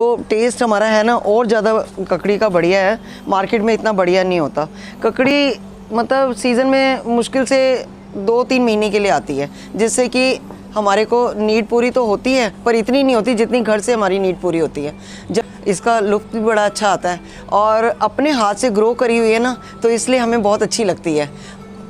तो टेस्ट हमारा है ना और ज़्यादा ककड़ी का बढ़िया है, मार्केट में इतना बढ़िया नहीं होता। ककड़ी मतलब सीज़न में मुश्किल से 2-3 महीने के लिए आती है, जिससे कि हमारे को नीड पूरी तो होती है पर इतनी नहीं होती जितनी घर से हमारी नीड पूरी होती है। जब इसका लुत्फ़ भी बड़ा अच्छा आता है और अपने हाथ से ग्रो करी हुई है ना, तो इसलिए हमें बहुत अच्छी लगती है,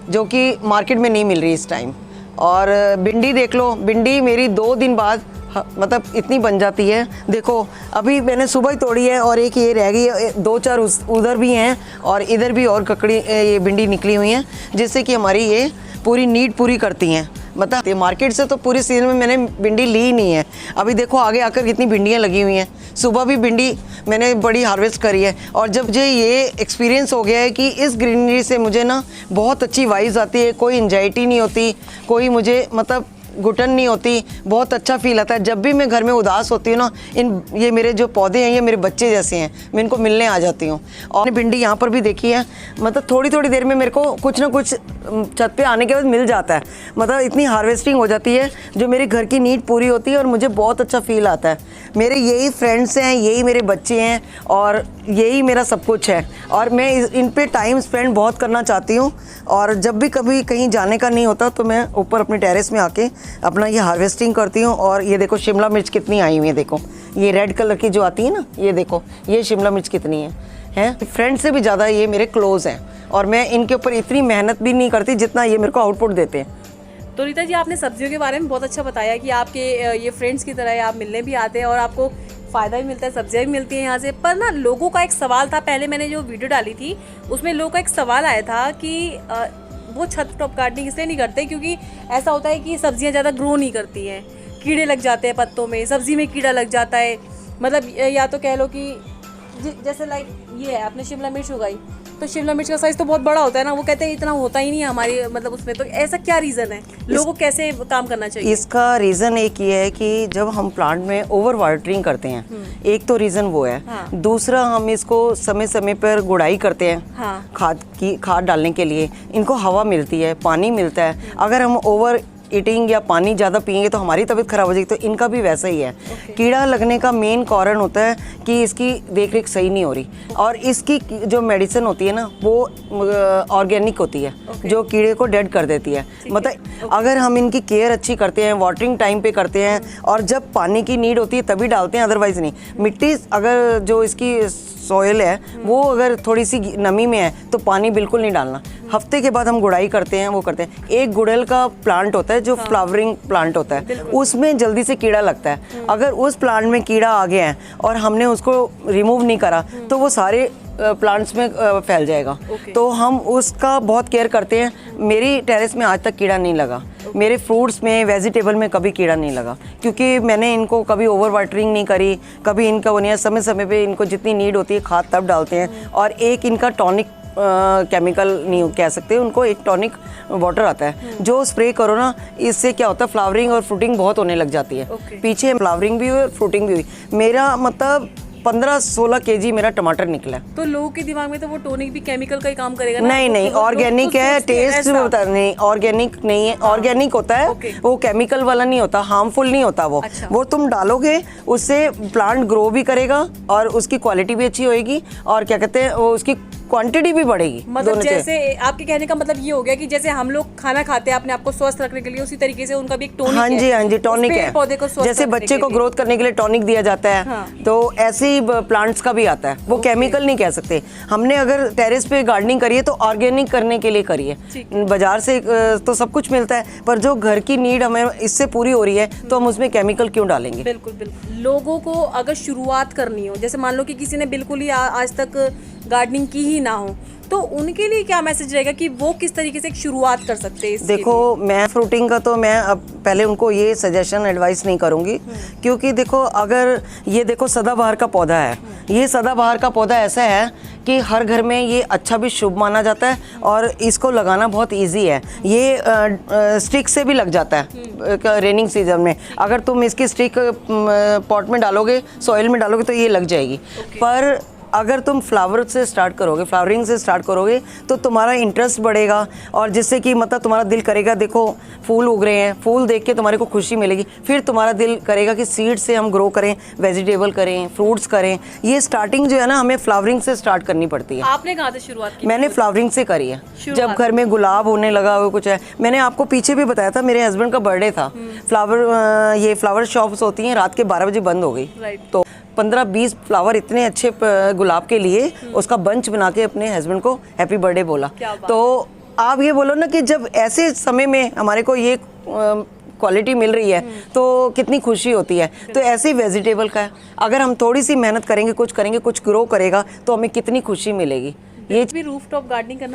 जो कि मार्केट में नहीं मिल रही इस टाइम। और भिंडी देख लो, भिंडी मेरी 2 दिन बाद मतलब इतनी बन जाती है। देखो अभी मैंने सुबह ही तोड़ी है और एक ये रह गई है, 2-4 उधर भी हैं और इधर भी और ककड़ी ये भिंडी निकली हुई हैं, जिससे कि हमारी ये पूरी नीड पूरी करती हैं। मतलब मार्केट से तो पूरे सीजन में मैंने भिंडी ली ही नहीं है। अभी देखो आगे आकर कितनी भिंडियाँ लगी हुई हैं। सुबह भी भिंडी मैंने बड़ी हार्वेस्ट करी है और जब मुझे ये एक्सपीरियंस हो गया है कि इस ग्रीनरी से मुझे ना बहुत अच्छी वाइब्स आती है, कोई एंजाइटी नहीं होती, कोई मुझे मतलब घुटन नहीं होती, बहुत अच्छा फील आता है। जब भी मैं घर में उदास होती हूँ ना, ये मेरे जो पौधे हैं ये मेरे बच्चे जैसे हैं, मैं इनको मिलने आ जाती हूँ। और भिंडी यहाँ पर भी देखी है, मतलब थोड़ी थोड़ी देर में मेरे को कुछ ना कुछ छत पे आने के बाद मिल जाता है। मतलब इतनी हार्वेस्टिंग हो जाती है जो मेरी घर की नीड पूरी होती है और मुझे बहुत अच्छा फील आता है। मेरे यही फ्रेंड्स हैं, यही मेरे बच्चे हैं और यही मेरा सब कुछ है और मैं इन पे टाइम स्पेंड बहुत करना चाहती हूँ। और जब भी कभी कहीं जाने का नहीं होता तो मैं ऊपर अपने टेरेस में आके अपना ये हार्वेस्टिंग करती हूँ। और ये देखो शिमला मिर्च कितनी आई हुई है, देखो ये रेड कलर की जो आती है ना, ये देखो ये शिमला मिर्च कितनी है। फ्रेंड से भी ज़्यादा ये मेरे क्लोज़ हैं और मैं इनके ऊपर इतनी मेहनत भी नहीं करती जितना ये मेरे को आउटपुट देते हैं। तो रीता जी, आपने सब्जियों के बारे में बहुत अच्छा बताया कि आपके ये फ्रेंड्स की तरह आप मिलने भी आते हैं और आपको फ़ायदा भी मिलता है, सब्जियाँ भी मिलती हैं यहाँ से। पर ना लोगों का एक सवाल था, पहले मैंने जो वीडियो डाली थी उसमें लोगों का एक सवाल आया था कि वो छत टॉप गार्डनिंग इसलिए नहीं करते क्योंकि ऐसा होता है कि सब्जियाँ ज़्यादा ग्रो नहीं करती हैं, कीड़े लग जाते हैं पत्तों में, सब्ज़ी में कीड़ा लग जाता है। मतलब या तो कह लो कि जैसे लाइक ये है, आपने शिमला मिर्च उगाई तो शिमला मिर्च का साइज़ तो बहुत बड़ा होता है ना, वो कहते हैं इतना होता ही नहीं है हमारी मतलब उसमें। तो ऐसा क्या रीज़न है, लोगों को कैसे काम करना चाहिए? इसका रीज़न एक ये है कि जब हम प्लांट में ओवर वाटरिंग करते हैं, एक तो रीज़न वो है। हाँ। दूसरा हम इसको समय समय पर गुड़ाई करते हैं। हाँ। खाद डालने के लिए इनको हवा मिलती है, पानी मिलता है। अगर हम ओवर ईटिंग या पानी ज़्यादा पिएंगे तो हमारी तबीयत खराब हो जाएगी। तो इनका भी वैसा ही है। कीड़ा लगने का मेन कारण होता है कि इसकी देख रेख सही नहीं हो रही और इसकी जो मेडिसिन होती है ना वो ऑर्गेनिक होती है, जो कीड़े को डेड कर देती है। मतलब अगर हम इनकी केयर अच्छी करते हैं, वाटरिंग टाइम पे करते हैं और जब पानी की नीड होती है तभी डालते हैं, अदरवाइज़ नहीं। मिट्टी अगर जो इसकी सॉइल है वो अगर थोड़ी सी नमी में है तो पानी बिल्कुल नहीं डालना। हफ्ते के बाद हम गुड़ाई करते हैं, वो करते हैं। एक गुड़हल का प्लांट होता है जो फ्लावरिंग प्लांट होता है, उसमें जल्दी से कीड़ा लगता है। अगर उस प्लांट में कीड़ा आ गया है और हमने उसको रिमूव नहीं करा तो वो सारे प्लांट्स में फैल जाएगा। तो हम उसका बहुत केयर करते हैं। मेरी टेरेस में आज तक कीड़ा नहीं लगा, मेरे फ्रूट्स में वेजिटेबल में कभी कीड़ा नहीं लगा, क्योंकि मैंने इनको कभी ओवर वाटरिंग नहीं करी, कभी इनका वो नहीं है। समय समय पे इनको जितनी नीड होती है खाद तब डालते हैं। और एक इनका टॉनिक केमिकल नहीं कह सकते उनको, एक टॉनिक वाटर आता है जो स्प्रे करो ना, इससे क्या होता है फ्लावरिंग और फ्रूटिंग बहुत होने लग जाती है। पीछे फ्लावरिंग भी हुई और फ्रूटिंग भी हुई। मेरा मतलब 15-16 केजी मेरा टमाटर निकला। तो लोगों के दिमाग में तो वो टॉनिक भी केमिकल का ही काम करेगा ना? नहीं, ऑर्गेनिक है, टेस्ट नहीं, ऑर्गेनिक नहीं है। ऑर्गेनिक होता है वो केमिकल वाला नहीं होता, हार्मफुल नहीं होता वो। वो तुम डालोगे उससे प्लांट ग्रो भी करेगा और उसकी क्वालिटी भी अच्छी होएगी और क्या कहते हैं वो उसकी क्वांटिटी भी बढ़ेगी। मतलब जैसे आपके कहने का मतलब ये हो गया कि जैसे हम लोग खाना खाते हैं अपने आप को स्वस्थ रखने के लिए, उसी तरीके से उनका भी एक टॉनिक है। हाँ जी टॉनिक है। पौधे को स्वस्थ जैसे बच्चे को ग्रोथ करने के लिए टॉनिक दिया जाता है। हाँ। तो ऐसे ही प्लांट्स का भी आता है, वो केमिकल नहीं कह सकते। हमने अगर टेरेस पे गार्डनिंग करी है तो ऑर्गेनिक करने के लिए करी है। बाजार से तो सब कुछ मिलता है, पर जो घर की नीड हमें इससे पूरी हो रही है तो हम उसमें केमिकल क्यों डालेंगे? बिल्कुल बिल्कुल। लोगों को अगर शुरुआत करनी हो, जैसे मान लो कि किसी ने बिल्कुल ही आज तक गार्डनिंग की ही ना हो, तो उनके लिए क्या मैसेज रहेगा कि वो किस तरीके से एक शुरुआत कर सकते हैं? देखो मैं फ्रूटिंग का तो मैं अब पहले उनको ये सजेशन एडवाइस नहीं करूँगी, क्योंकि देखो अगर ये देखो सदाबहार का पौधा है, ये सदाबहार का पौधा ऐसा है कि हर घर में ये अच्छा भी शुभ माना जाता है और इसको लगाना बहुत इजी है। ये स्टिक से भी लग जाता है रेनिंग सीजन में। अगर तुम इसकी स्टिक पॉट में डालोगे, सॉइल में डालोगे तो ये लग जाएगी। पर अगर तुम फ्लावर से स्टार्ट करोगे, फ्लावरिंग से स्टार्ट करोगे तो तुम्हारा इंटरेस्ट बढ़ेगा और जिससे कि मतलब तुम्हारा दिल करेगा देखो फूल उग रहे हैं, फूल देख के तुम्हारे को खुशी मिलेगी, फिर तुम्हारा दिल करेगा कि सीड से हम ग्रो करें, वेजिटेबल करें, फ्रूट्स करें। ये स्टार्टिंग जो है ना हमें फ्लावरिंग से स्टार्ट करनी पड़ती है। आपने कहाँ से शुरुआत की? मैंने फ्लावरिंग से करी है। शुरुआत। जब घर में गुलाब होने लगा वो कुछ है, मैंने आपको पीछे भी बताया था मेरे हस्बैंड का बर्थडे था, ये फ्लावर शॉप्स होती हैं रात के 12 बजे बंद हो गई, तो 15-20 फ्लावर इतने अच्छे गुलाब के लिए उसका बंच बना के अपने हस्बैंड को हैप्पी बर्थडे बोला। तो आप ये बोलो ना कि जब ऐसे समय में हमारे को ये क्वालिटी मिल रही है तो कितनी खुशी होती है। तो ऐसे ही वेजिटेबल का है, अगर हम थोड़ी सी मेहनत करेंगे, कुछ ग्रो करेगा तो हमें कितनी खुशी मिलेगी। ये भी रूफटॉप गार्डनिंग करना